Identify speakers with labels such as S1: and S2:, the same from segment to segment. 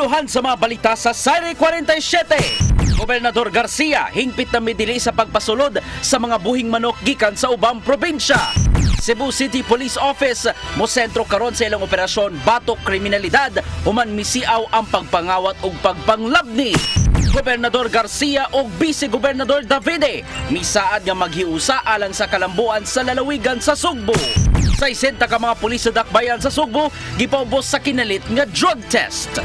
S1: Makabuluhan sa mga balita sa Sari 47. Gobernador Garcia hingpit na midili sa pagpasulod sa mga buhing manok gikan sa ubang probinsya. Cebu City Police Office mosentro karon sa ilang operasyon batok kriminalidad human misiaw ang pagpangawat ug pagpanglabni. Gobernador Garcia o Vice Gobernador Davide misaad nga maghiusa alang sa kalambuan sa lalawigan sa Sugbo. 60 ka mga pulis sa dakbayan sa Sugbo gipaubos sa kinalit nga drug test.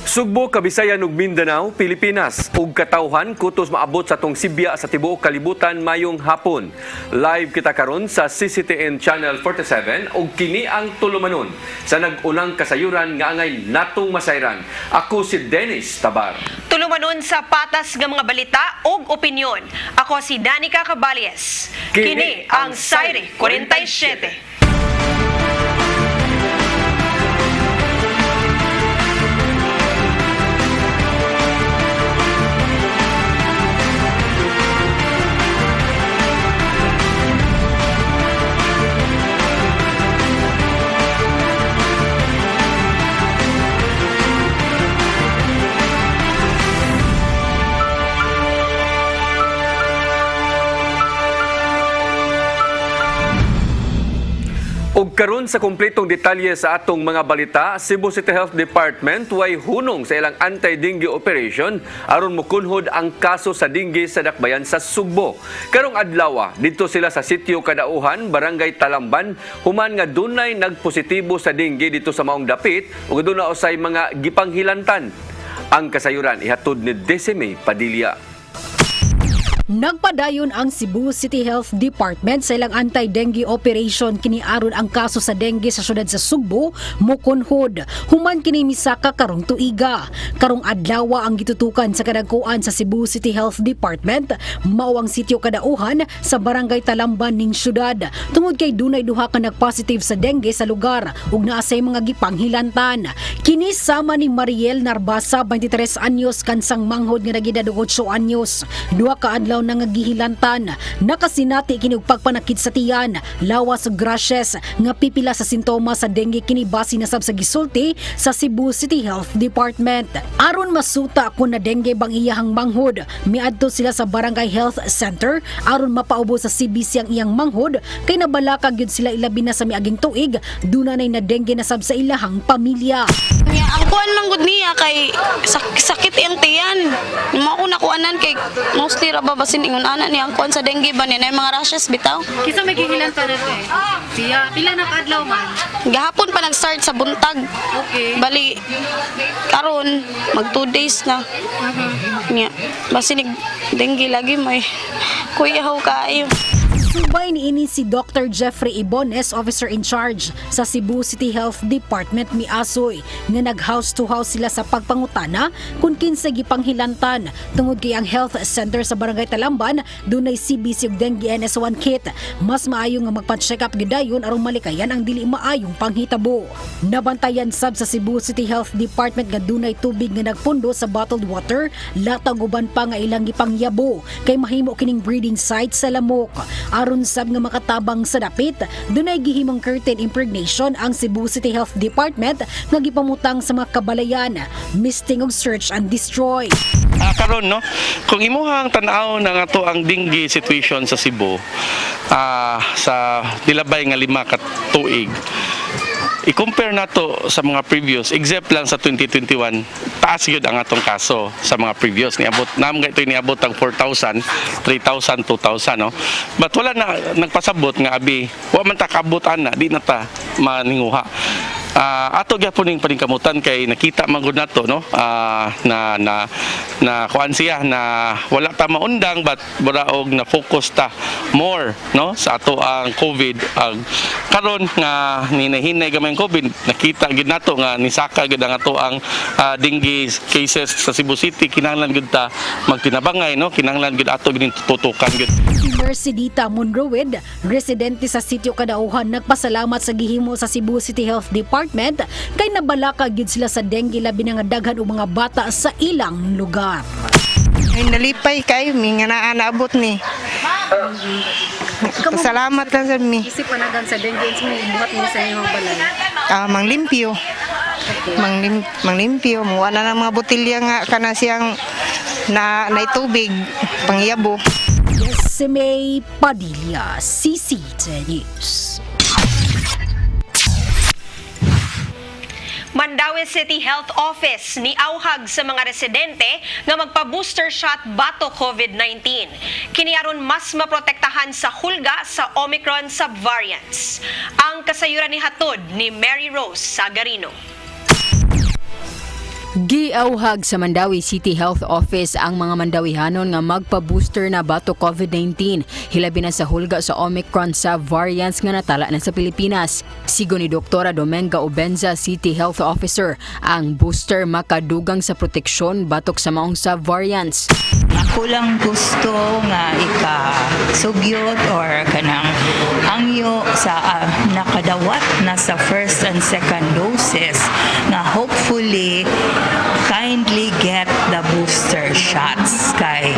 S2: Sugbo, Kabisayan ug Mindanao, Pilipinas ug katawhan kutos maabot sa tong Sibya sa tibuok kalibutan mayong hapon. Live kita karon sa CCTN Channel 47 ug kini ang tulumanon sa nag-unang kasayuran nga angay natong masayran. Ako si Dennis Tabar.
S3: Tulumanon sa patas nga mga balita ug opinyon. Ako si Danica Cabales. Kini ang Sari 47.
S2: Ug karon sa kumpletong detalye sa atong mga balita, Cebu City Health Department way hunong sa ilang anti-dengue operation aron mokunhod ang kaso sa dengue sa dakbayan sa Sugbo. Karong adlaw dito sila sa sitio Kadauhan, Barangay Talamban, human nga dunay nagpositibo sa dengue dito sa maong dapit ug aduna usay mga gipanghilantan. Ang kasayuran ihatod ni Desime Padilla.
S4: Nagpadayon ang Cebu City Health Department sa ilang anti-dengue operation kini aron ang kaso sa dengue sa syudad sa Sugbo mokunhod. Human kini misaka karong tuiga. Karong adlaw ang gitutukan sa kadagkuan sa Cebu City Health Department mao ang sitio Kadauhan sa Barangay Talamban ning syudad. Tungod kay dunay duha ka nagpositive sa dengue sa lugar ug naa say mga gipanghilantan. Kini sama ni Mariel Narbasa, 23 anyos, kansang manghod nga nagedad 8 anyos. Duha ka adlaw nangagihilantan, nakasinati kini og pagpanakit sa tiyan, lawas ug rashes nga pipila sa sintomas sa dengue kini base na sab sa gisulti sa Cebu City Health Department. Aron masuta kung na dengue bang iyahang manghod, miadto sila sa Barangay Health Center aron mapaubo sa CBC ang iyang manghod kay nabalaka gyud sila ilabi na sa miaging tuig dunay na dengue na sab sa ilahang pamilya.
S5: Ang kuan man gud niya kay sakit iyang tiyan. Mao ko nakuanan kay mostly ra babasin ingon ana ni ang kuan sa dengue ba niya na mga rashes bitaw.
S6: Kisa may gihilantan na eh. Siya, pila na kaadlaw man?
S5: Gahapon pa nag-start sa buntag.
S6: Okay.
S5: Bali karon mag 2 days na. Nya basinig dengue lagi may kuyahaw kaayo.
S4: Subay niini si Dr. Jeffrey Ibones, officer in charge sa Cebu City Health Department miasoy nga nag-house to house sila sa pagpangutana kung kinsa gipanghilantan tungod kay ang health center sa Barangay Talamban dunay CBC ug dengue NS1 kit. Mas maayo nga magpa-check up gyudayon aron malikayan ang dili maayong panghitabo. Nabantayan sab sa Cebu City Health Department nga dunay tubig nga nagpundo sa bottled water, latag uban pa nga ilang gipangyabo kay mahimo kining breeding site sa lamok. Aron sab nga makatabang sa dapit, dunay gihimong curtain impregnation ang Cebu City Health Department nga gipamutang sa mga kabalayan, misting og search and destroy.
S7: Karon no, kung imuhang tan-aw na nga to ang dengue situation sa Cebu, sa nilabay nga 5 ka tuig, i-compare na to sa mga previous, except lang sa 2021, taas yun ang atong kaso sa mga previous. Niabot, ito niabot ang 4,000, 3,000, 2,000. No? But wala na nagpasabot nga abi, wala man ta kaabutan na, di na ta maninguha. Ato gyapon ning paningkamutan kay nakita man gud nato no na kuan siya na wala ta maundang but baraog na focus ta more no sa ato ang COVID karon nga hinahinay gamay ang COVID nakita gid nato nga nisaka gid ang ato ang dengue cases sa Cebu City. Kinahanglan gud ta magtinabangay no, kinahanglan gud ato gid tutukan gud.
S4: Si Mercedita Monroed, residente sa sitio Kadauhan, nagpasalamat sa gihimo sa Cebu City Health Department kay nabalaka gyud sila sa dengue labi na nga daghan og mga bata sa ilang lugar.
S8: Ay nalipay kayo mi nga naabot ni. Salamat lang sa mi.
S6: Isip panagan sa dengue mo buhat mo sa imong balay.
S8: manglimpyo. Manglimpyo. Muwa na ng mga botilya nga kana siyang na tubig pangyabo.
S4: Si May Padilla, CCTV News.
S3: Mandaue City Health Office ni auhag sa mga residente nga magpa-booster shot bato COVID-19. Kini aron mas maprotektahan sa hulga sa Omicron subvariants. Ang kasayuran ni hatod ni Mary Rose Sagarino.
S9: Giauhag sa Mandaue City Health Office ang mga Mandawihanon nga magpa-booster na bato COVID-19 hilabi na sa hulga sa Omicron subvariants nga natala na sa Pilipinas. Sigo ni Dr. Domenga Obenza, City Health Officer, ang booster makadugang sa proteksyon batok sa maong subvariants.
S10: Ako lang gusto nga ikasugyot or kanang angyo sa nakadawat na sa first and second doses nga hopefully kindly get the booster shots kay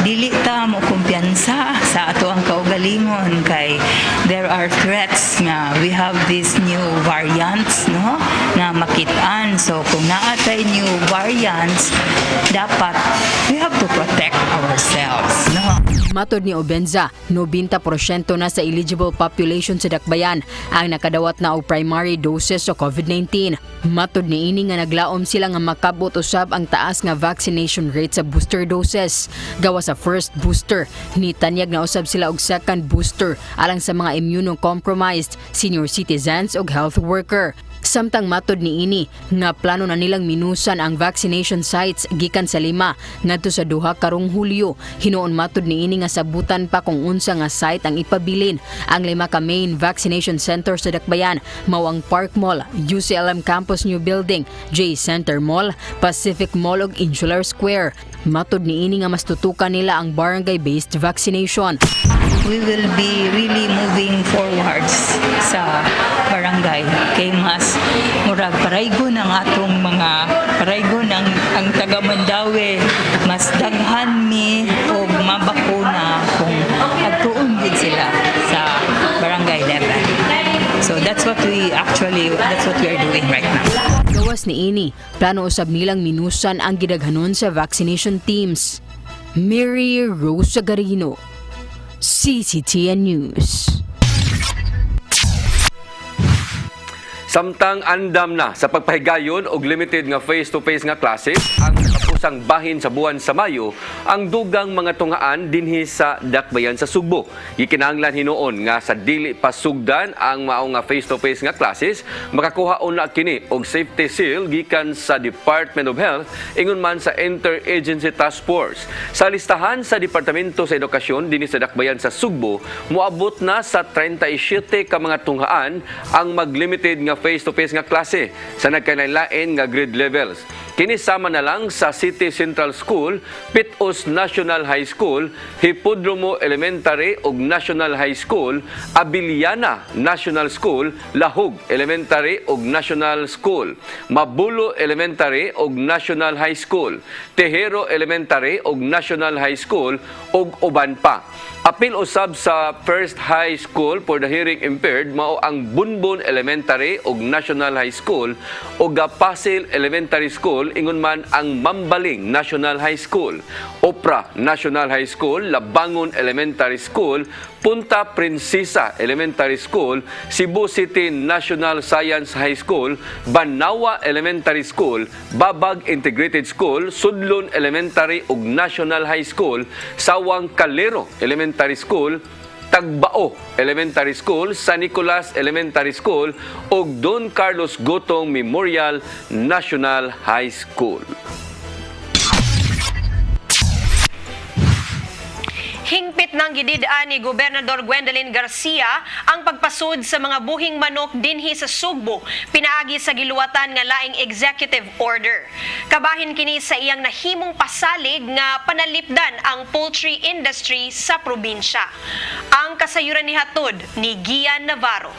S10: dili ta mo kumpiyansa sa ato ang kaugalingon kay there are threats nga we have these new variants no na makitaan, so kung naatay new variants dapat we have to protect ourselves no.
S9: Matod ni Obenza, 90% na sa eligible population sa Dakbayan ang nakadawat na og primary doses sa COVID-19. Matod ni ini nga naglaom sila nga makabot usab ang taas nga vaccination rate sa booster doses. Gawa sa first booster, nitanyag na usab sila og second booster alang sa mga immunocompromised, senior citizens ug health worker. Samtang matod ni ini nga plano na nilang minusan ang vaccination sites gikan sa 5 ngadto sa 2 karong Hulyo. Hinuon matod ni ini nga sabutan pa kung unsa nga site ang ipabilin. Ang 5 ka main vaccination center sa Dakbayan mao ang Park Mall, UCLM Campus New Building, J Center Mall, Pacific Mall ug Insular Square. Matod ni ini nga mas tutukan nila ang barangay-based vaccination.
S10: We will be really moving forwards sa barangay kay mas murag paraygo ng atong mga paraygo ng ang taga Mandaue mas daghan mi og mabakuna kung agtuon gid sila sa barangay level. So that's what we are doing right now.
S9: Gawas ni ini, plano usab nilang minusan ang gidaghanon sa vaccination teams. Mary Rose Sagarino, CCTN News.
S2: Samtang andam na sa pagpahigayon og limited nga face-to-face nga klase ang katapusang bahin sa buwan sa Mayo, ang dugang mga tungaan dinhi sa Dakbayan sa Sugbo. Gikinahanglan hinuon nga sa dili pa sugdan ang mao nga face-to-face nga classes, makakuha una kini og safety seal gikan sa Department of Health ingon man sa Interagency Task Force. Sa listahan sa Departamento sa Edukasyon dinhi sa Dakbayan sa Sugbo, moabot na sa 37 ka mga tunghaan ang mag-limited nga face-to-face nga klase sa nagkalain-lain nga grade levels. Kini sama na lang sa City Central School, Pitos National High School, Hipodromo Elementary ug National High School, Abiliana National School, Lahug Elementary ug National School, Mabulo Elementary ug National High School, Tejero Elementary ug National High School ug uban pa. Apil usab sa First High School for the Hearing Impaired mao ang Bunbun Elementary ug National High School ug Gapasil Elementary School ingon man ang Mambaling National High School, Opra National High School, Labangon Elementary School, Punta Princesa Elementary School, Cebu City National Science High School, Banawa Elementary School, Babag Integrated School, Sudlon Elementary ug National High School, Sawang Calero Elementary School, Tagbao Elementary School, San Nicolas Elementary School ug Don Carlos Gotong Memorial National High School.
S3: Hingpit ng gididaan ni Gobernador Gwendolyn Garcia ang pagpasud sa mga buhing manok dinhi sa Sugbo, pinaagi sa giluwatan nga laing executive order. Kabahin kini sa iyang nahimong pasalig nga panalipdan ang poultry industry sa probinsya. Ang kasayuran ni hatod ni Gian Navarro.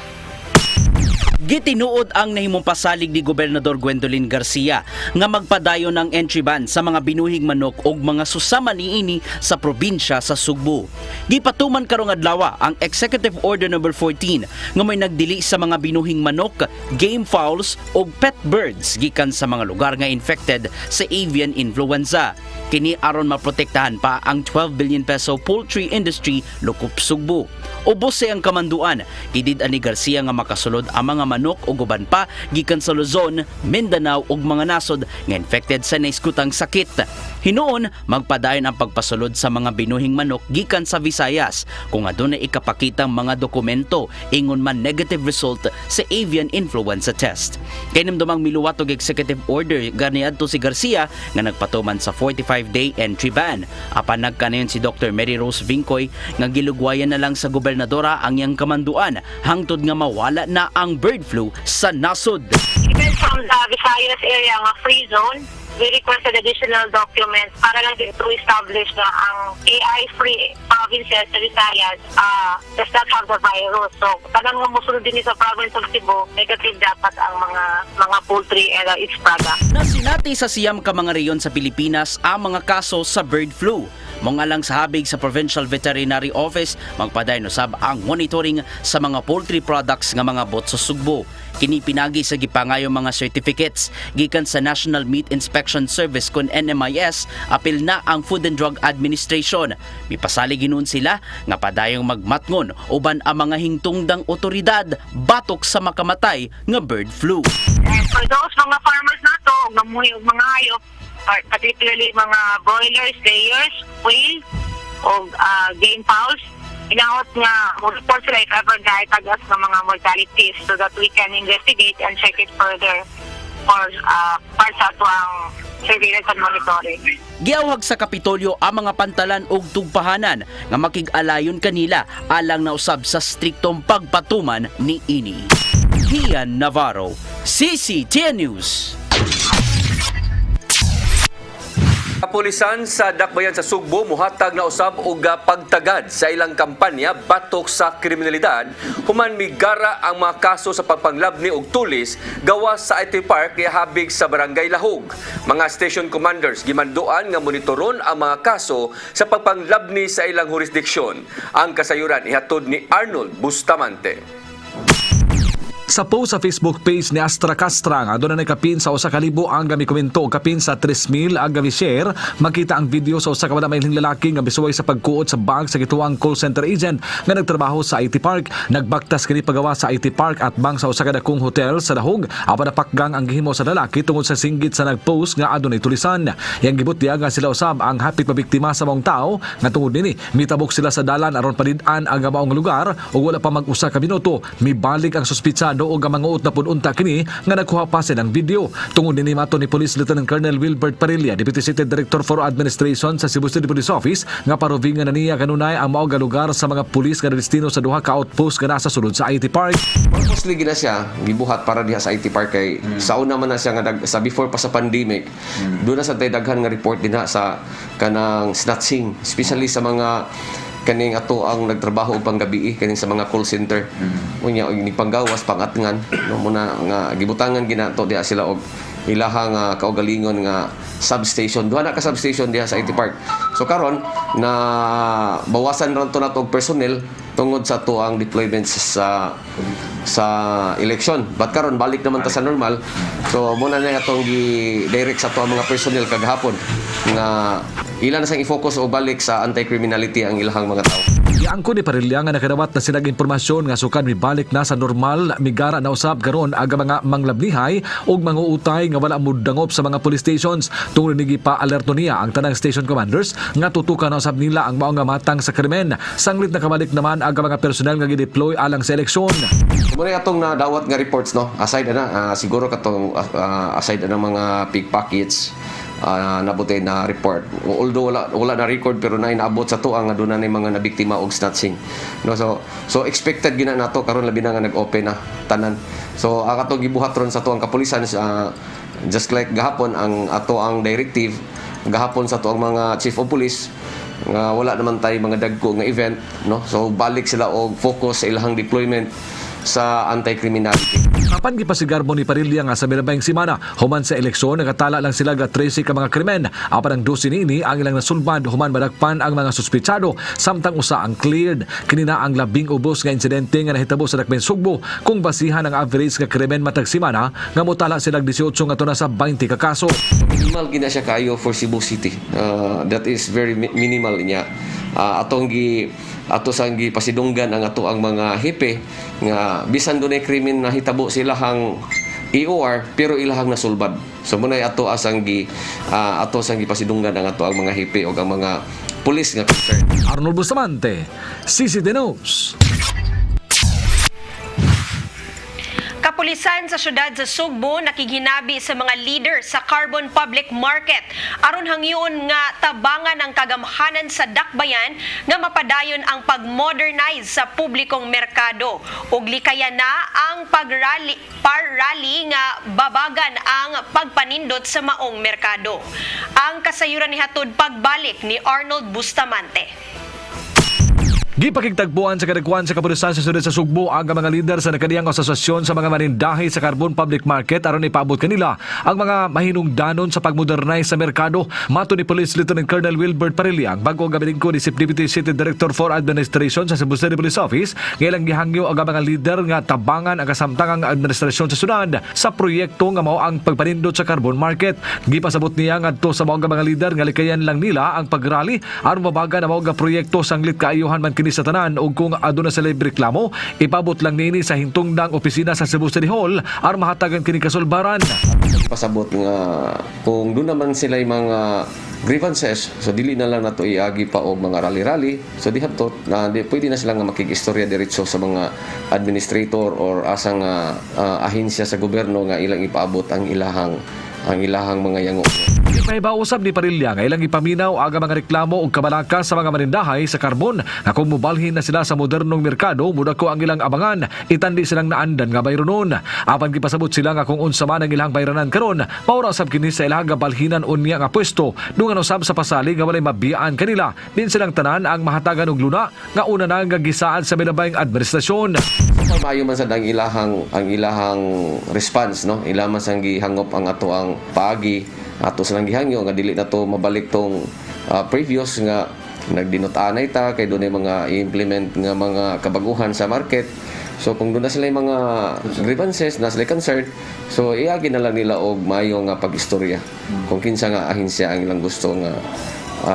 S1: Gitinuod ang nahimong pasalig ni Gobernador Gwendolyn Garcia nga magpadayon ng entry ban sa mga binuhing manok ug mga susama niini sa probinsya sa Sugbo. Gipatuman karong adlaw ang Executive Order No. 14 nga may nagdili sa mga binuhing manok, game fowls ug pet birds gikan sa mga lugar nga infected sa avian influenza. Kini aron maprotektahan pa ang 12 billion peso poultry industry lukup Sugbo. Ubos ang kamanduan, gidid-an ni Garcia nga makasulod ang mga manok o guban pa gikan sa Luzon, Mindanao ug mga nasod nga infected sa naiskutang sakit. Hinuon magpadayon ang pagpasulod sa mga binuhing manok gikan sa Visayas kung adunay ikapakitang mga dokumento ingon man negative result sa avian influenza test. Kinimdumang miluwat og executive order ganiadto si Garcia nga nagpatuman sa 45-day entry ban. Apan nagkanayon si Dr. Mary Rose Vincoy nga gilugwayan na lang sa gobernadora ang iyang kamanduan hangtod nga mawala na ang bird flu sa nasod.
S11: Even from the Visayas area nga free zone, we requested additional documents para lang to establish na ang AI-free provinces sa Visayas does not have the virus. So, tanang nga musunod din sa province of Cebu, negative dapat ang mga poultry and its product.
S1: Nasinati sa siyam ka mga reyon sa Pilipinas ang mga kaso sa bird flu. Mga lang sa habig sa Provincial Veterinary Office, magpadayon usab ang monitoring sa mga poultry products nga mga bot sa Sugbo. Kini pinagi sa gipangayong mga certificates gikan sa National Meat Inspection Service kun NMIS, apil na ang Food and Drug Administration. Mipasalig ginuon sila nga padayong magmatngon uban ang mga hingtungdang otoridad batok sa makamatay nga bird flu.
S11: And for those mga farmers nato, mamuhi og mga hayop, particularly mga broilers, layers, quail, o game fowls, inahot nga report sila if ever dahil tagas ng mga mortalities so that we can investigate and check it further for para sa atuang surveillance and monitoring.
S1: Giawhag sa Kapitolyo ang mga pantalan ug tugpahanan nga makig-alayon kanila alang na usab sa striktong pagpatuman ni ini. Ian Navarro, CCTN News.
S2: Kapulisan sa Dakbayan sa Sugbo muhatag na usab og pagtagad sa ilang kampanya batok sa kriminalidad human migara ang mga kaso sa pagpanglabni og tulis gawas sa IT Park kay habig sa Barangay Lahog. Mga station commanders gimanduan nga monitoron ang mga kaso sa pagpanglabni sa ilang jurisdiksyon. Ang kasayuran ihatod ni Arnold Bustamante.
S12: Sa post sa Facebook page ni Astra Castra nga doon na kapin sa 1,000 ang gami komento o kapin sa 3,000 ang gami share, makita ang video sa usa ka madamailing lalaki nga bisuway sa pagkuot sa bag sa gituang call center agent nga nagtrabaho sa IT Park. Nagbaktas kini pagawa sa IT Park at bang sa usa ka dakong hotel sa Dahog. Apan napakgang ang gihimo sa lalaki tungod sa singgit sa nagpost nga adunay tulisan. Yang gibot diya nga sila usab ang hapit mabiktima sa maong tao nga tungod nini mitabok sila sa dalan aron palid-an ang maong lugar ug wala pa mag-usa ka minuto mibalik ang suspitsado o gamanguot na pununta kini nga nagkuha pa silang video. Tungod ni mato ni Police Lieutenant Colonel Wilbert Parilla, Deputy City Director for Administration sa Cebu City Police Office, nga paruvingan na niya kanunay ang maong lugar sa mga pulis nga destino sa duha ka outpost nga nasa sulod sa IT Park.
S13: Purposely gina siya gibuhat para diha sa IT Park kay sa una man na siya nga sa before pa sa pandemic. Doon na sa daghan nga report din sa kanang snatching, especially sa mga kaning ato ang nagtrabaho upang gabi kaning sa mga call center. Unya og ni panggawas pangatngan no muna nga gibutangan ginato diha sila og ilahang kaugalingon nga substation. Duha na ka substation diha sa IT Park. So karon na bawasan ra to nato og personnel tungod sa to ang deployments sa election. But karon balik naman ta sa normal. So muna na atong gi-direct sa to ang mga personnel kagahapon nga ilan na sang i-focus o balik sa anti-criminality ang ilahang mga tao.
S12: Iangko ni Parilla nga nakadawat na sinag impormasyon nga sukan mibalik na sa normal migara na usab karon aga mga manglabnihay ug mga utay nga wala mudangop sa mga police stations. Tungod ni pa alerto niya ang tanang station commanders nga tutukan na usab nila ang mao nga matang sa krimen. Sanglit na kabalik naman aga mga personnel nga gi-deploy alang sa eleksyon.
S13: Muna atong nadawat nga reports no aside na siguro katong aside na mga pickpockets nabuti na report. Although wala na record pero na inaabot sa to ang aduna ni mga nabiktima og snatching. No so expected gina nato karon labi na nga nag-open na tanan. So ang ato gibuhat ron sa to ang kapulisan just like gahapon ang ato ang directive gahapon sa to ang mga chief of police nga wala naman tay mga dagko nga event no. So balik sila og focus sa ilahang deployment sa anti-criminality.
S12: Apan gipasigar mo ni Parilla nga sa milabayng simana human sa eleksyon nakatala lang sila ga 13 ka mga krimen. Apan ang 12 niini ang ilang nasulbad human madagpan ang mga suspitsado samtang usa ang cleared. Kini na ang labing ubos nga insidente nga nahitabo sa Dakbayan Sugbo kung basihan ang average nga krimen matag simana nga motala sila 18 ngadto na sa 20 ka kaso.
S13: Minimal gina siya kayo for Cebu City. That is very minimal niya. Ato sang pasidunggan ang ato ang mga hepe nga bisan dunay krimen na hitabo sila hang EOR pero ilahang nasulbad. So munay ato sang pasidunggan ang ato ang mga hepe o ang mga pulis nga concerned.
S12: Arnold Bustamante, CCTV News.
S3: Kapulisan sa syudad sa Sugbo nakiginabi sa mga leader sa Carbon Public Market aron hangyon nga tabangan ang kagamhanan sa dakbayan nga mapadayon ang pag-modernize sa publikong merkado ug likayan na ang parrally nga babagan ang pagpanindot sa maong merkado. Ang kasayuran ni hatod pagbalik ni Arnold Bustamante.
S12: Gipakigtagpuan sa kadagkuan sa kapulisan sa syudad sa Sugbo ang mga lider sa nakadiyang asosasyon sa mga manindahe sa Carbon Public Market aron ipaabot kanila ang mga mahinungdanon sa pagmodernize sa merkado. Mato ni Police Lieutenant Colonel Wilbert Parilla, ang bago gabiningko ni Deputy City Director for Administration sa Cebu City Police Office, ngailang gihangyo ang mga lider nga tabangan ang kasamtangang administrasyon sa syudad sa proyekto nga mao ang pagpanindot sa Carbon Market. Gipasabot niya ngadto sa mga lider nga likayan lang nila ang pagrally aron mabagan ang mga proyekto sanglit kaayuhan man kini sa tanan ug kung aduna sila reklamo ipabot lang nini sa hintungdang opisina sa Cebu City Hall aron mahatagan kini kasulbaran.
S13: Pasabot nga kung doon naman sila mga grievances, so dili na lang nato iagi pa og mga rally-rally, so dihatot na pwede na sila nga makikistorya diretso sa mga administrator or asang ahensya sa gobyerno nga ilang ipaabot ang ilahang mga yango.
S12: Ipahibausab ni Parilla nga ilang ipaminaw aga mga reklamo o kabalakas sa mga manindahay sa karbon nga kung mubalhin na sila sa modernong merkado muna ko ang ilang abangan itandi silang naandan nga bayronon. Apan gipasabot sila nga kung unsa man ang ilang bayranan karon maura usab kini sa ilang balhinan unya nga pwesto dungan usab sa pasali nga walay mabiyaan kanila din silang tanan ang mahatagan og luna nga una na nga gisaan sa milabayng administrasyon.
S13: Maayo man sad ang ilahang response, no, ilaman sang gihangop ang ato ang paagi ato silang gihangyo nga dili na to mabalik tong previous nga nagdinot-anay ta kay dunay mga i-implement nga mga kabaguhan sa market. So kung doon na sila yung mga grievances na sila concerned, so iagi na lang nila og maayo nga pag-istorya kung kinsa nga ahensya ang ilang gusto nga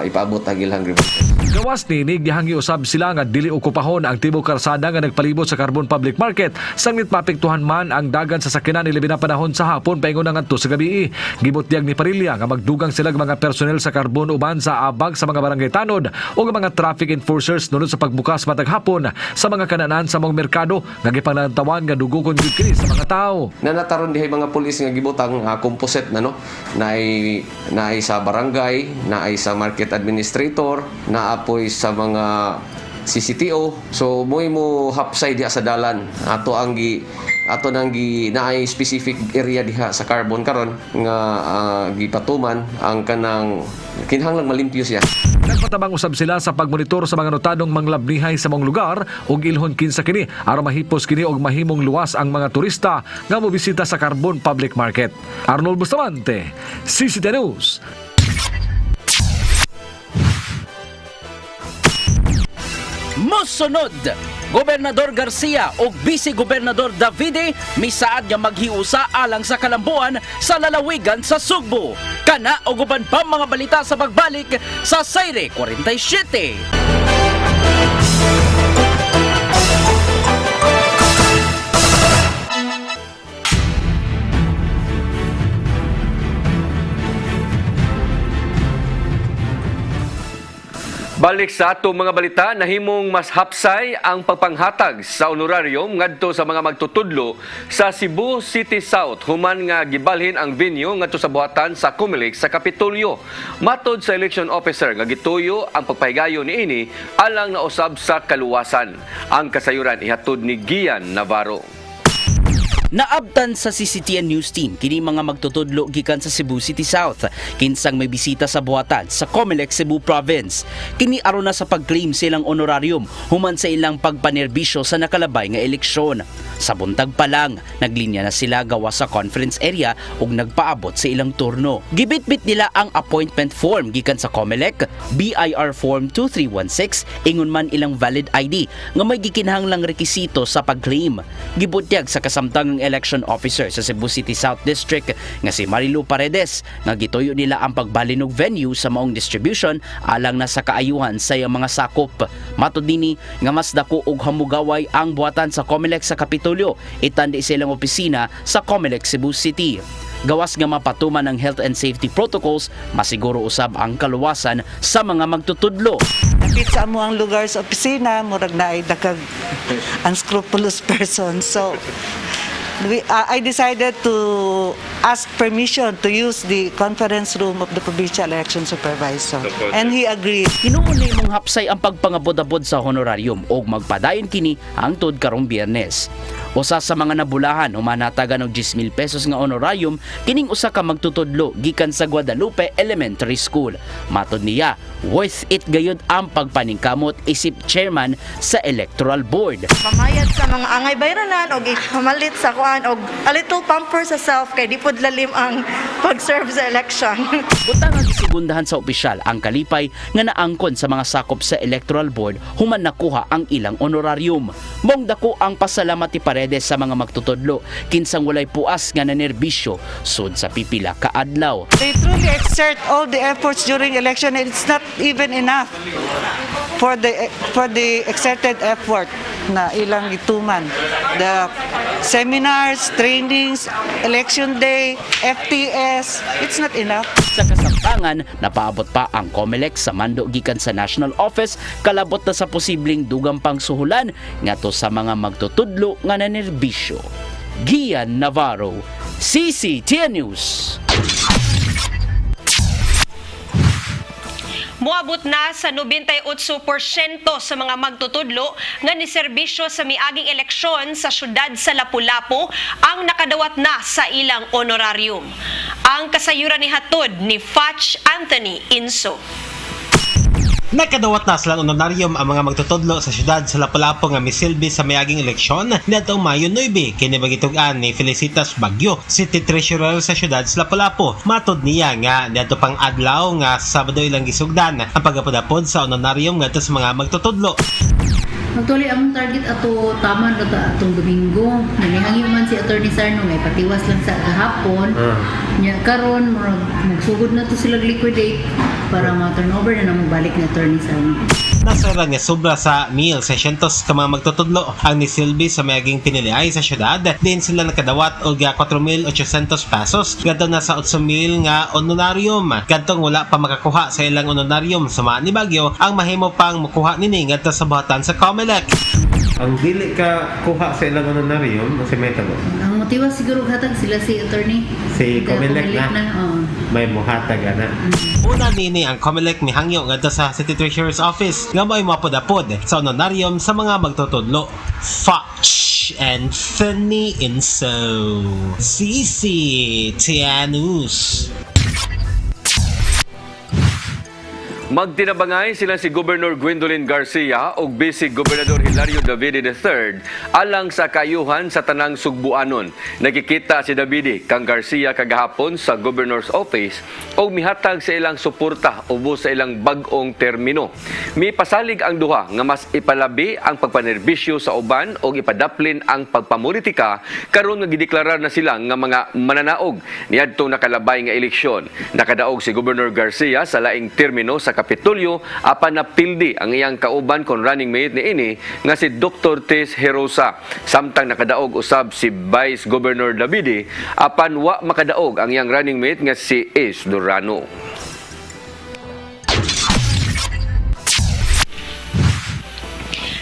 S13: ipaabot ang ilang grievances.
S12: Gawas ni gihanggi usab sila nga dili okupahon ang tibok karsada nga nagpalibot sa Carbon Public Market sanglit mapektuhan man ang dagan sa sakyanan ilabi na panahon sa hapon paingon ngadto sa gabi. Gibutyag ni Parilla nga magdugang sila mga personnel sa karbon uban sa abag sa mga barangay tanod o mga traffic enforcers nunod sa pagbukas matag hapon sa mga kananan sa mga merkado nga gipanantawan nga dugugon gyud kini sa mga tao.
S13: Nanataron dihay mga pulis nga gibutang composite na, no, naay sa barangay, naay sa market administrator, naapoy sa mga CCTO. So mo hapsay diha sa dalan ato nang naay specific area diha sa carbon karon nga gipatuman ang kanang kinahanglang malimpyo siya.
S12: Nagpatabang usab sila sa pagmonitor sa mga notadong manglabnihay sa mga lugar ug ilhon kinsa kini aron mahipos kini og mahimong luwas ang mga turista nga mobisita sa Carbon Public Market. Arnold Bustamante, CCTV News.
S1: Mosunod, Gobernador Garcia o Vice Gobernador Davide misaad nga maghiusa alang sa kalambuan sa lalawigan sa Sugbo. Kana og uban pa mga balita sa pagbalik sa Sayre 47.
S2: Balik sa atong mga balita, nahimong mas hapsay ang pagpanghatag sa honorarium ngadto sa mga magtutudlo sa Cebu City South human nga gibalhin ang venue ngadto sa buhatan sa Comelec sa Kapitolyo. Matod sa election officer nga gituyo ang pagpahigayon niini alang nausab sa kaluwasan. Ang kasayuran ihatod ni Gian Navarro.
S1: Naabtan sa CCTN News Team kini mga magtutudlo gikan sa Cebu City South kinsang may bisita sa buhatan sa Comelec Cebu Province. Kini aron na sa pag-claim silang honorarium human sa ilang pagpanerbisyo sa nakalabay nga eleksyon. Sa buntag pa lang, naglinya na sila gawa sa conference area ug nagpaabot sa ilang turno. Gibitbit nila ang appointment form gikan sa COMELEC, BIR Form 2316, ingon man ilang valid ID nga may gikinahanglang rekisito sa pag-claim. Gibutyag sa kasamtangang election officer sa Cebu City South District nga si Marilu Paredes nga gituyo nila ang pagbalinog venue sa maong distribution alang na sa kaayuhan sa iyang mga sakop. Matud nini nga mas dako og hamugaway ang buhatan sa COMELEC sa Kapitolyo, itandi sa ilang opisina sa COMELEC Cebu City. Gawas nga mapatuman ang health and safety protocols, masiguro usab ang kaluwasan sa mga magtutudlo.
S14: Kapit sa amo ang lugar sa opisina, murag na ay dakag unscrupulous person. So, I decided to ask permission to use the conference room of the Provincial Election Supervisor. And he agreed.
S1: Hinuon na imong hapsay ang pagpangabod-abod sa honorarium o magpadayon kini hangtod karong Biyernes. Usa sa mga nabulahan humanatagan og 10,000 pesos nga honorarium kining usa ka magtutudlo gikan sa Guadalupe Elementary School. Matod niya, worth it gayud ang pagpaningkamot isip chairman sa Electoral Board.
S15: Mamayad sa mga angay bayranan og ihamalit sa kuan og a little pamper sa self kay di pod lalim ang pag-serve sa election.
S1: Butang ang gisegundahan sa opisyal ang kalipay nga naangkon sa mga sakop sa Electoral Board human nakuha ang ilang honorarium. Mong dako ang pasalamat ni Paredes sa mga magtutudlo kinsang walay puas nga nanerbisyo sud sa pipila ka adlaw.
S14: They truly exert all the efforts during election and it's not even enough for the exerted effort na ilang gituman. The seminars, trainings, election day, FTS, it's not enough.
S1: Sa kasamtangan, napaabot pa ang COMELEC sa mando gikan sa National Office kalabot na sa posibleng dugang pang suhulan ngadto sa mga magtutudlo nga nanerbisyo. Gian Navarro, CCTN News.
S3: Moabot na sa 98% sa mga magtutudlo nga niserbisyo sa miaging eleksyon sa syudad sa Lapu-Lapu ang nakadawat na sa ilang honorarium. Ang kasayuran ni hatod ni Fach Anthony Inso.
S16: Nakadawat na silang honorarium ang mga magtutudlo sa syudad sa Lapu-Lapu nga misilbi sa miaging eleksyon niadtong Mayo 9 kini bagitugan ni Felicitas Bagyo, City Treasurer sa syudad sa Lapu-Lapu. Matud niya nga niadto pang adlaw nga Sabado ilang gisugdan ang pagapod-apod sa honorarium ngadto sa mga magtutudlo.
S6: Actually, ang target ato taman atong Domingo. Nanihangyo man si Attorney Sarno ngay patiwas lang sa kahapon. Nya karon magsugod na to sila liquidate para ma-turnover na balik ni Attorney Sarno.
S16: Nasara nga sobra sa 1,600 ka mga magtutudlo ang nisilbi sa mayaging piniliay sa syudad. Din sila nakadawat og 4,800 pesos gadto na sa 8,000 nga honorarium. Gadtong wala pa makakuha sa ilang honorarium sa ni Bagyo ang mahimo pang makuha nini ngadto sa buhatan sa COMELEC.
S17: Ang dili ka kuha sa ilang honorarium si Metalo.
S6: Ang motiwa siguro hatag sila si Attorney.
S17: Si COMELEC na. May muhatag ana.
S16: Una nini ang COMELEC ni hangyo ngadto sa City Treasurer's Office nga may mapod-apod sa honorarium sa mga magtutudlo. Fach Anthony Inso, CCTN News.
S2: Magtinabangay sila si Governor Gwendolyn Garcia ug Vice Gobernador Hilario Davide III alang sa kayuhan sa tanang Sugbuanon. Nagkikita si Davide kang Garcia kagahapon sa Governor's Office ug mihatag sa ilang suporta ubos sa ilang bag-ong termino. Mipasalig ang duha nga mas ipalabi ang pagpanerbisyo sa uban ug ipadaplin ang pagpamulitika karon nga gideklarar na sila nga mga mananaog niadtong nakalabay nga eleksyon. Nakadaog si Governor Garcia sa laing termino sa Kapitolyo apan napildi ang iyang kauban kon running mate niini nga si Dr. Tess Herosa. Samtang nakadaog usab si Vice Governor Davide apan wa makadaog ang iyang running mate nga si Ace Durano.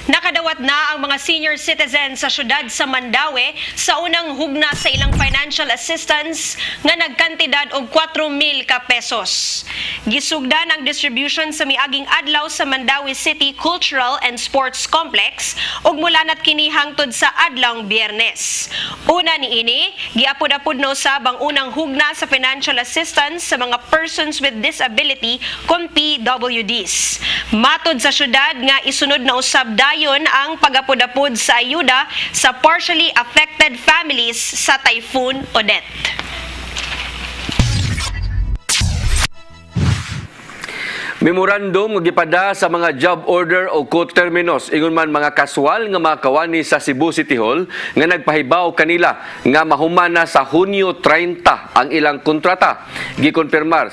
S3: Nakadawat na ang mga senior citizens sa syudad sa Mandaue sa unang hugna sa ilang financial assistance nga nagkantidad og 4,000 ka pesos. Gisugdan ang distribution sa miaging adlaw sa Mandaue City Cultural and Sports Complex ug mulanat kini hangtod sa adlawng Biyernes. Una niini, giapod-apod na usab ang unang hugna sa financial assistance sa mga persons with disability kon PWDs. Matod sa syudad nga isunod na usab dayon ang ang pagapod-apod sa ayuda sa partially affected families sa Typhoon Odette.
S2: Memorandum nga gipada sa mga job order o co-terminos ingon man mga kaswal nga mga kawani sa Cebu City Hall nga nagpahibaw kanila nga mahumana sa Hunyo 30 ang ilang kontrata. Gikonfirmar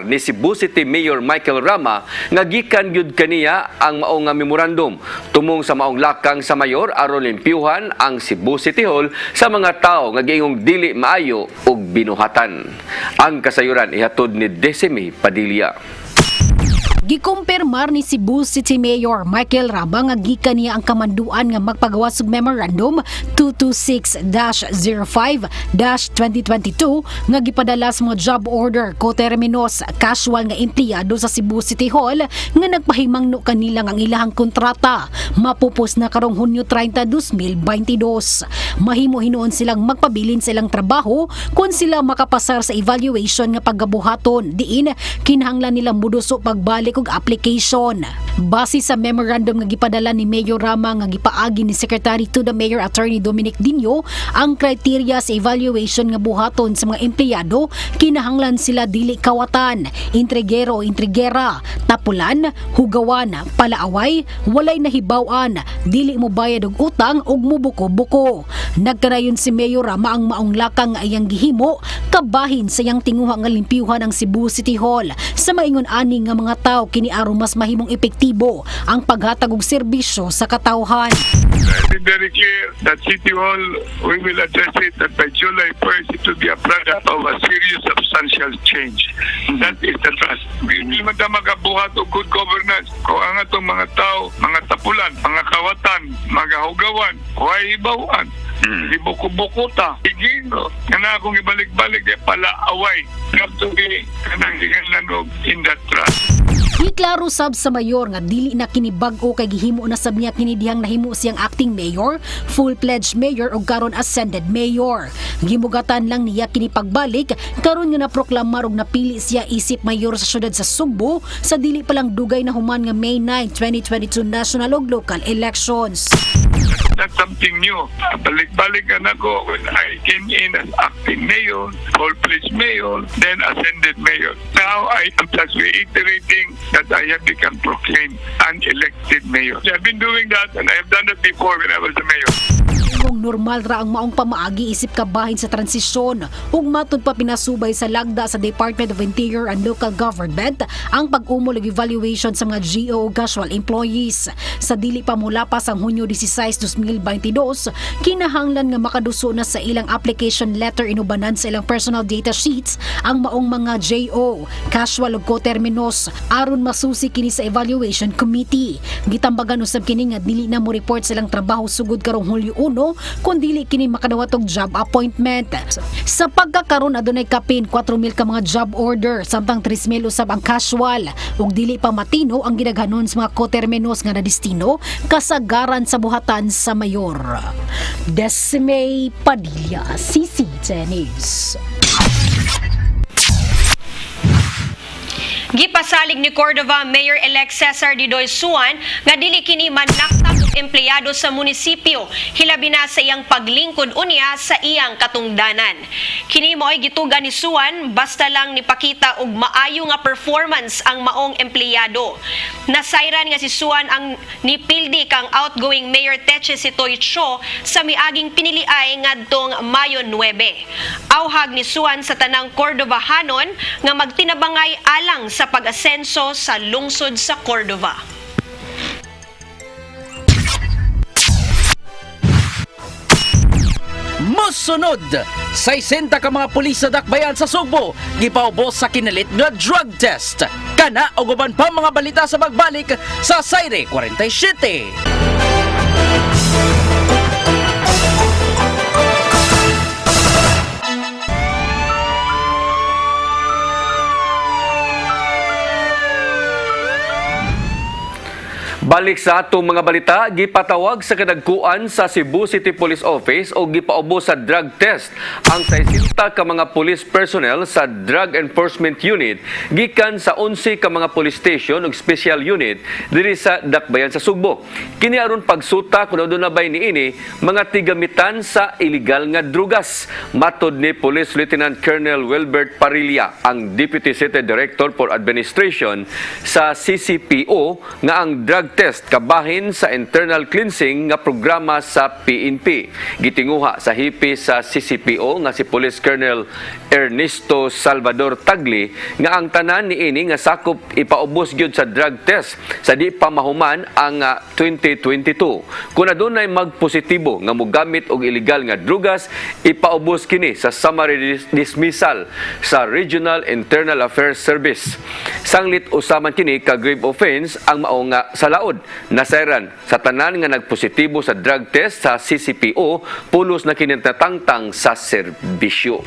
S2: ni Cebu City Mayor Michael Rama nga gikan gyud kaniya ang maong nga memorandum tumong sa maong lakang sa mayor aron limpyuhan ang Cebu City Hall sa mga tawo nga giingong dili maayo ug binuhatan. Ang kasayuran ihatod ni Desime Padilla.
S4: Gikumpirmar ni Cebu City Mayor Michael Rama nga gikan niya ang kamanduan nga magpagawa og Memorandum 226-05-2022 nga gipadala sa mga job order co-terminos casual nga empleyado sa Cebu City Hall nga nagpahimangno kanila ang ilahang kontrata mapupos na karong Hunyo 30, 2022. Mahimo hinuon silang magpabilin sa ilang trabaho kung sila makapasar sa evaluation nga paggabuhaton diin kinahanglan nila muduso pagbalik og application. Base sa memorandum nga gipadala ni Mayor Rama nga gipaagi ni Secretary to the Mayor Attorney Dominic Dinyo, ang kriteria sa evaluation nga buhaton sa mga empleyado kinahanglan sila dili kawatan, intrigero o intrigera, tapulan, hugawan, palaaway, walay nahibaw-an, dili mo bayad og utang ug mubuko-buko. Nagkanayon si Mayor Rama ang maong lakang nga iyang gihimo kabahin sa iyang tinguha nga limpyuhan ang Cebu City Hall sa maingon ani nga mga tao kini aron mas mahimong epektibo ang paghatag og serbisyo sa katawhan.
S18: It's very clear that City Hall, we will address it that by July 1st it will be a product of a serious substantial change. That is the trust. Hindi man ta magabuhat og good governance kung ang atong mga tao, mga tapulan, mga kawatan, mga hugawan, huwag ibawan. Di buko-buko ta. Igingo. Kana akong ibalik-balik di pala away. Not to be kanang higanlan in that trust.
S4: Giklaro sab sa mayor nga dili na kini bag-o kay gihimo na sab niya kini dihang nahimo siyang acting mayor, full-fledged mayor o karon ascended mayor. Gimugatan lang niya kini pagbalik karon nga naproklamar og napili siya isip mayor sa syudad sa Sugbo sa dili pa lang dugay na human nga May 9, 2022 national ug local elections.
S18: That's something new. Balik-balik na ako when I came in as acting mayor, full-fledged mayor, then ascended mayor. Now I am just reiterating that I have become proclaimed an elected mayor. I've been doing that and I have done that before when I was the mayor.
S4: Kung normal ra ang maong pamaagi isip kabahin sa transisyon ug matud pa pinasubay sa lagda sa Department of Interior and Local Government ang pag-umol ug evaluation sa mga GO ug casual employees. Sa dili pa mulapas ang Hunyo 16, 2022, kinahanglan nga makaduso na sa ilang application letter inubanan sa ilang personal data sheets ang maong mga JO, casual ug co-terminos aron masusi kini sa evaluation committee. Gitambagan usab kini nga dili na mo report silang trabaho sugod karong Hulyo 1 kung dili kini makadawat og job appointment. Sa pagkakaron adunay kapin 4,000 ka mga job order samtang 3,000 usab ang casual ug dili pa matino ang gidaghanon sa mga co-terminos nga nadestino kasagaran sa buhatan sa mayor. Desime Padilla, CCTV News.
S3: Gipasalig ni Cordova Mayor-elect Cesar Didoy Suan nga dili kini manlaktak og empleyado sa munisipyo hilabi na sa iyang paglingkod unya sa iyang katungdanan. Kini mo'y gituga ni Suan basta lang nipakita og maayo nga performance ang maong empleyado. Nasayran nga si Suan ang nipildi kang outgoing Mayor Teche Sitoy Cho sa miaging piniliay ngadtong Mayo 9. Awhag ni Suan sa tanang Cordovahanon nga magtinabangay alang sa pag-asenso sa lungsod sa Cordova.
S1: Musunod, 60 ka mga pulis sa dakbayan sa Sugbo gipaubos sa kinalit nga drug test. Kana og uban pa mga balita sa pagbalik sa Saire 47.
S2: Balik sa atong mga balita, gipatawag sa kadagkuan sa Cebu City Police Office o gipaubos sa drug test ang 60 ka mga police personnel sa Drug Enforcement Unit gikan sa 11 ka mga police station ug special unit diri sa Dakbayan sa Sugbo. Kini aron pagsuta kun aduna bay niini mga tigamitan sa illegal nga drugas. Matod ni Police Lieutenant Colonel Wilbert Parilla, ang Deputy City Director for Administration sa CCPO, nga ang drug test kabahin sa internal cleansing nga programa sa PNP. Gitinguha sa hipi sa CCPO nga si Police Colonel Ernesto Salvador Tagli nga ang tanan niini nga sakop ipaubos gyud sa drug test sa di pa mahuman ang 2022. Kung adunay magpositibo nga mogamit og illegal nga drugas, ipaubos kini sa summary dismissal sa Regional Internal Affairs Service. Sanglit usaman kini ka grave offense ang mao nga sa laod. Nasairan sa tanan nga nagpositibo sa drug test sa CCPO, pulos na kinitatangtang sa serbisyo.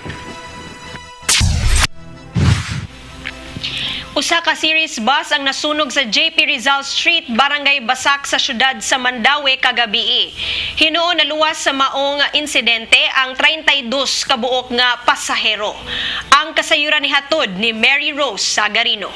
S3: Usa ka series bus ang nasunog sa JP Rizal Street, Barangay Basak sa syudad sa Mandaue kagabi. Hinuon naluwas sa maong insidente ang 32 kabuok nga pasahero. Ang kasayuran ni hatod ni Mary Rose Sagarino.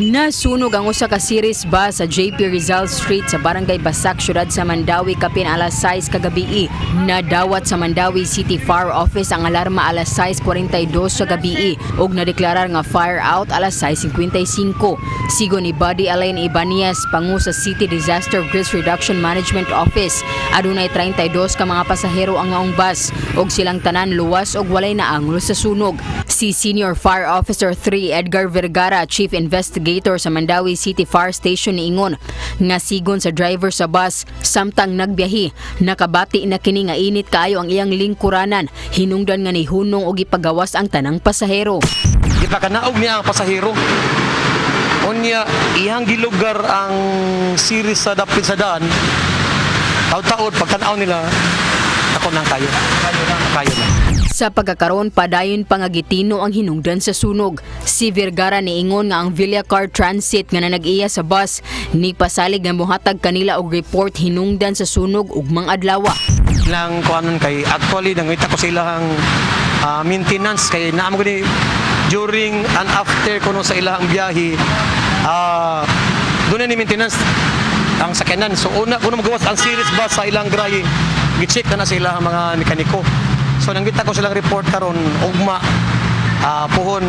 S9: Nasunog ang usa ka series bus sa JP Rizal Street sa Barangay Basak, syudad sa Mandaue kapin alas 6 kagabi. Nadawat sa Mandaue City Fire Office ang alarma alas 6:42 sa gabi ug nadeklarar nga fire out alas 6:55. Sigo ni Buddy Alain Ibanez, pangu sa City Disaster Risk Reduction Management Office, adunay 32 ka mga pasahero ang maong bus ug silang tanan luwas ug walay naangol sa sunog. Si Senior Fire Officer 3 Edgar Vergara, Chief Investigator sa Mandaue City Fire Station, niingon nga sigon sa driver sa bus samtang nagbiyahe, nakabati na kini nga init kaayo ang iyang lingkuranan, hinungdan nga nihunong og ipagawas ang tanang pasahero.
S19: Gipakanaog niya ang pasahero. Unya iyang gilugar ang series sa dapit sa daan. Taud-taud pagtanaw nila ako nang kayo lang.
S9: Sa pagkakaroon, padayon pangagitino ang hinungdan sa sunog. Si Vergara niingon nga ang Villacar Transit nga nanag-iya sa bus ni pasalig nga mohatag kanila og report hinungdan sa sunog ugmang adlaw.
S19: Lang kuanon kay actually nangita ko sa ilang maintenance kay naamo gani during and after kuno sa ilang biyahe doon ni maintenance ang sakyanan. So una kuno magawas ang series bus sa ilang grahe, gi-check na sila ang mga mekaniko. So nanggita ko silang report karon ugma puhon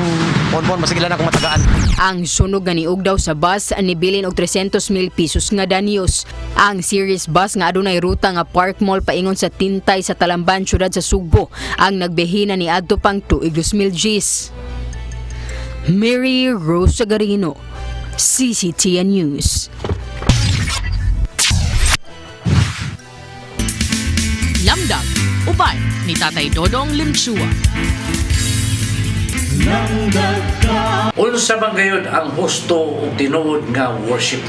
S19: masigila na akong matagaan.
S9: Ang sunog nga niug daw sa bus nibilin og 300,000 pesos nga danyos. Ang series bus nga adunay ruta nga Park Mall paingon sa Tintay sa Talamban, syudad sa Sugbo, ang nagbehina ni adto pang tuig 2,000 Gs. Mary Rose Sagarino, CCTN News.
S20: Lamdag, ubay ni Tatay Dodong Limsua.
S1: Unsa man gayud ang husto ug tinuod nga worship?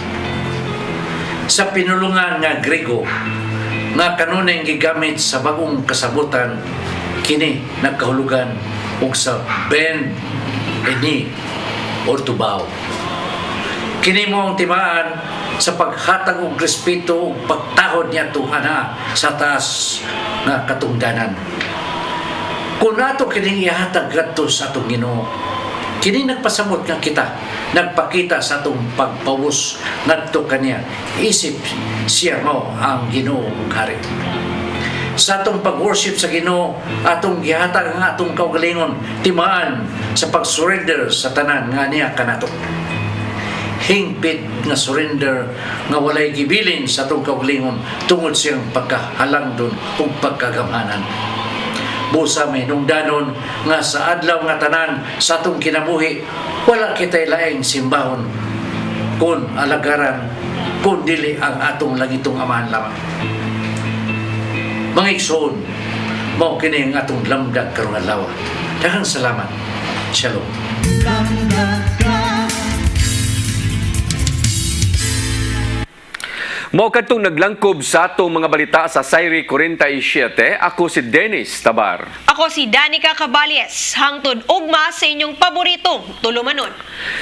S1: Sa pinulungan nga Grego nga kanunay gigamit sa bagong kasabutan, kini nagkahulugan og sa bend any or to bow. Kini mo ang timaan sa paghatag og respeto ug pagtahod niya tuhana sa taas nga katungdanan. Kung nato kining ihatag ngadto sa atong Ginoo, kini nagpasamot nga kita, nagpakita sa atong pagpawos ngadto kaniya. Isip siya mo ang Ginoo ug Hari. Sa atong pag-worship sa Ginoo, atong gihatag ang atong kaugalingon, timaan sa pag-surrender sa tanan nga niya kanato. Hingpit nga surrender nga walay gibilin sa atong kaugalingon tungod siyang pagkahalangdon ug pagkagamanan. Busa may nungdanon nga sa adlaw nga tanan sa atong kinabuhi, wala kitay laing simbahon kun alagaran kun dili ang atong langitong Amahan lamang. Mga igsoon, mao kini ang atong lamdag karong adlaw. Daghang salamat. Shalom.
S2: Mao kadtong naglangkob sa atong mga balita sa Sayri 47, ako si Dennis Tabar.
S3: Ako si Danica Cabales, hangtod ugma sa inyong paboritong tulumanon.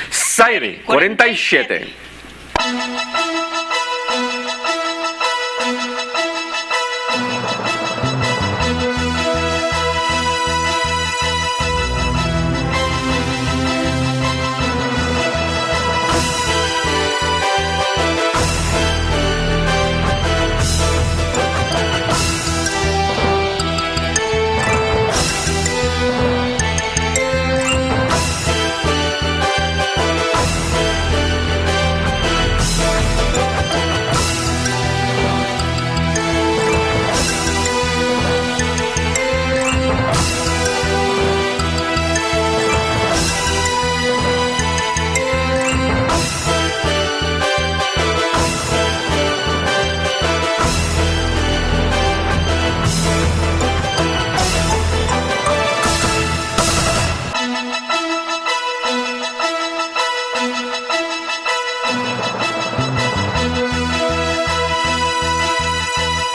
S2: Sayri 47.